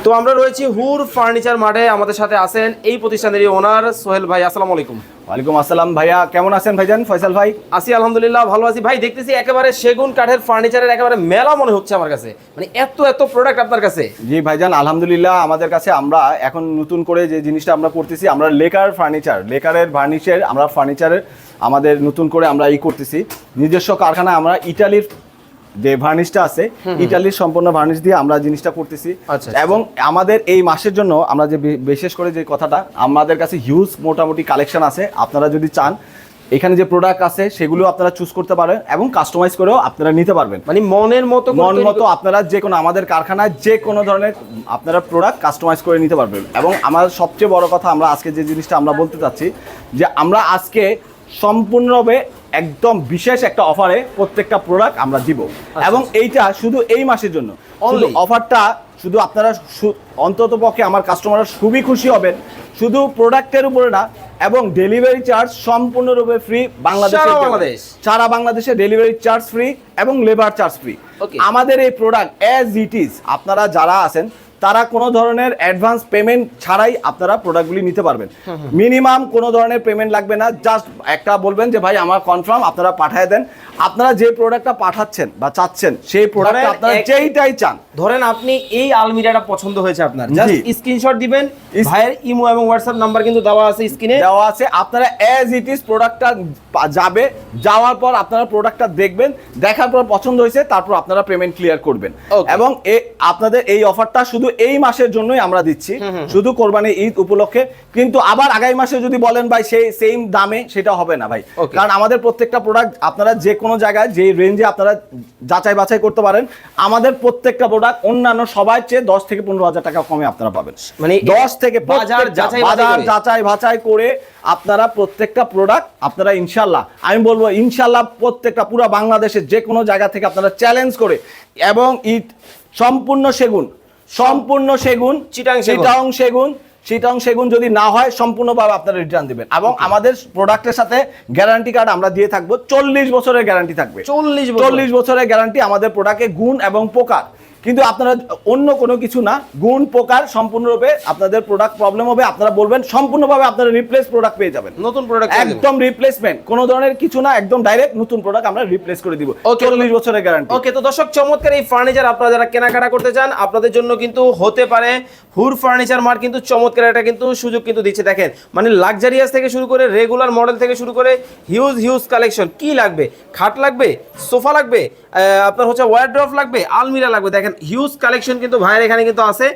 তো আমরা রয়েছি হুর ফার্নিচার মার্টে, আমাদের সাথে আছেন এই প্রতিষ্ঠানেরই ওনার সোহেল ভাই। আসসালামু আলাইকুম। ওয়ালাইকুম আসসালাম ভাইয়া, কেমন আছেন ভাইজান? ফয়সাল ভাই। আছি আলহামদুলিল্লাহ, ভালো আছি ভাই। দেখতেছি একেবারে সেগুন কাঠের ফার্নিচারের একেবারে মেলা মনে হচ্ছে আমার কাছে, মানে এত এত প্রোডাক্ট আপনার কাছে। জি ভাইজান, আলহামদুলিল্লাহ আমাদের কাছে আমরা এখন নতুন করে যে জিনিসটা আমরা করতেছি, আমরা লেকারের ভার্নিশের আমরা ফার্নিচারের আমাদের নতুন করে আমরা করতেছি নিজস্ব কারখানায়। আমরা ইটালির যে ভার্নিশটা আছে, ইটালির সম্পূর্ণ ভার্নিশ দিয়ে আমরা জিনিসটা করতেছি। আচ্ছা। এবং আমাদের এই মাসের জন্য আমরা যে বিশেষ করে যে কথাটা, আমাদের কাছে হিউজ মোটামুটি কালেকশন আছে। আপনারা যদি চান এখানে যে প্রোডাক্ট আছে সেগুলো আপনারা চুজ করতে পারেন এবং কাস্টমাইজ করেও আপনারা নিতে পারবেন, মানে মনের মতো আপনারা যে কোনো আমাদের কারখানায় যে কোনো ধরনের আপনারা প্রোডাক্ট কাস্টমাইজ করে নিতে পারবেন। এবং আমার সবচেয়ে বড় কথা, আমরা আজকে যে জিনিসটা আমরা বলতে চাচ্ছি যে আমরা আজকে সম্পূর্ণভাবে একদম বিশেষ একটা অফারে প্রত্যেকটা প্রোডাক্ট আমরা দিব। এবং এইটা শুধু এই মাসের জন্য অফারটা, শুধু আপনারা অন্তত পক্ষে আমার কাস্টমাররা খুবই খুশি হবেন, শুধু প্রোডাক্টের উপরে না, এবং ডেলিভারি চার্জ সম্পূর্ণরূপে ফ্রি। সারা বাংলাদেশে ডেলিভারি চার্জ ফ্রি এবং লেবার চার্জ ফ্রি। আমাদের এই প্রোডাক্ট অ্যাজ ইট ইজ, আপনারা যারা আছেন তারা কোনো ধরনের অ্যাডভান্স পেমেন্ট ছাড়াই আপনারা প্রোডাক্টগুলি নিতে পারবেন। মিনিমাম কোনো ধরনের পেমেন্ট লাগবে না, জাস্ট একটা বলবেন যে ভাই আমার কনফার্ম, আপনারা পাঠিয়ে দেন। আপনারা যে প্রোডাক্টটা পাঠাচ্ছেন বা চাচ্ছেন সেই প্রোডাক্ট আপনারা যেইটাই চান, ধরেন আপনি এই আলমিরাটা পছন্দ হয়েছে আপনার, জাস্ট স্ক্রিনশট দিবেন। ভাইয়ের ইমো এবং হোয়াটসঅ্যাপ নাম্বার কিন্তু দেওয়া আছে, স্ক্রিনে দেওয়া আছে। আপনারা অ্যাজ ইট ইজ প্রোডাক্টটা যাবে, যাওয়ার পর আপনারা প্রোডাক্টটা দেখবেন, দেখার পর পছন্দ হয়েছে তারপর আপনারা পেমেন্ট ক্লিয়ার করবেন। এবং আপনাদের এই অফারটা শুধু এই মাসের জন্যই আমরা দিচ্ছি, শুধু কোরবানি ঈদ উপলক্ষে। কিন্তু আবার আগামী মাসে যদি বলেন ভাই সেই সেম দামে, সেটা হবে না ভাই। কারণ আমাদের প্রত্যেকটা প্রোডাক্ট আপনারা যে কোনো জায়গায় যে রেঞ্জে আপনারা যাচাই বাছাই করতে পারেন, আমাদের প্রত্যেকটা প্রোডাক্ট অন্যান্য সবার চেয়ে 10 থেকে 15,000 টাকা কমে আপনারা পাবেন। মানে 10 থেকে বাজার যাচাই বাছাই করে আপনারা প্রত্যেকটা প্রোডাক্ট আপনারা ইনশাল্লাহ, আমি বলবো ইনশাল্লাহ প্রত্যেকটা পুরো বাংলাদেশের যে কোনো জায়গা থেকে আপনারা চ্যালেঞ্জ করে, এবং সম্পূর্ণ সেগুন চিটাং সেগুন যদি না হয় সম্পূর্ণভাবে আপনারা রিটার্ন দিবেন। এবং আমাদের প্রোডাক্টের সাথে গ্যারান্টি কার্ড আমরা দিয়ে থাকবো, 40 বছরের গ্যারান্টি থাকবে। 40 বছরের গ্যারান্টি আমাদের প্রোডাক্টে গুণ এবং পোকার। কিন্তু আপনারা অন্য কোনো কিছু না, গুণ পোকার সম্পূর্ণরূপে আপনাদের প্রোডাক্ট প্রবলেম হবে, আপনারা বলবেন সম্পূর্ণভাবে আপনারা রিপ্লেস প্রোডাক্ট পেয়ে যাবেন। নতুন প্রোডাক্ট একদম রিপ্লেসমেন্ট, কোনো ধরনের কিছু না, একদম ডাইরেক্ট নতুন প্রোডাক্ট আমরা রিপ্লেস করে দিব। 40 বছরের গ্যারান্টি। ওকে, তো দর্শক চমৎকার এই ফার্নিচার আপনারা যারা কেনাকাটা করতে চান, আপনাদের জন্য কিন্তু হতে পারে হুর ফার্নিচার মার্ট কিন্তু চমৎকার একটা কিন্তু সুযোগ কিন্তু দিচ্ছে। দেখেন, মানে লাক্সারিয়াস থেকে শুরু করে রেগুলার মডেল থেকে শুরু করে হিউজ কালেকশন। কি লাগবে? খাট লাগবে, সোফা লাগবে, আপনার হচ্ছে ওয়ারড্রপ লাগবে, আলমিরা লাগবে, দেখেন হিউজ কালেকশন কিন্তু ভাইয়ের এখানে কিন্তু আছে।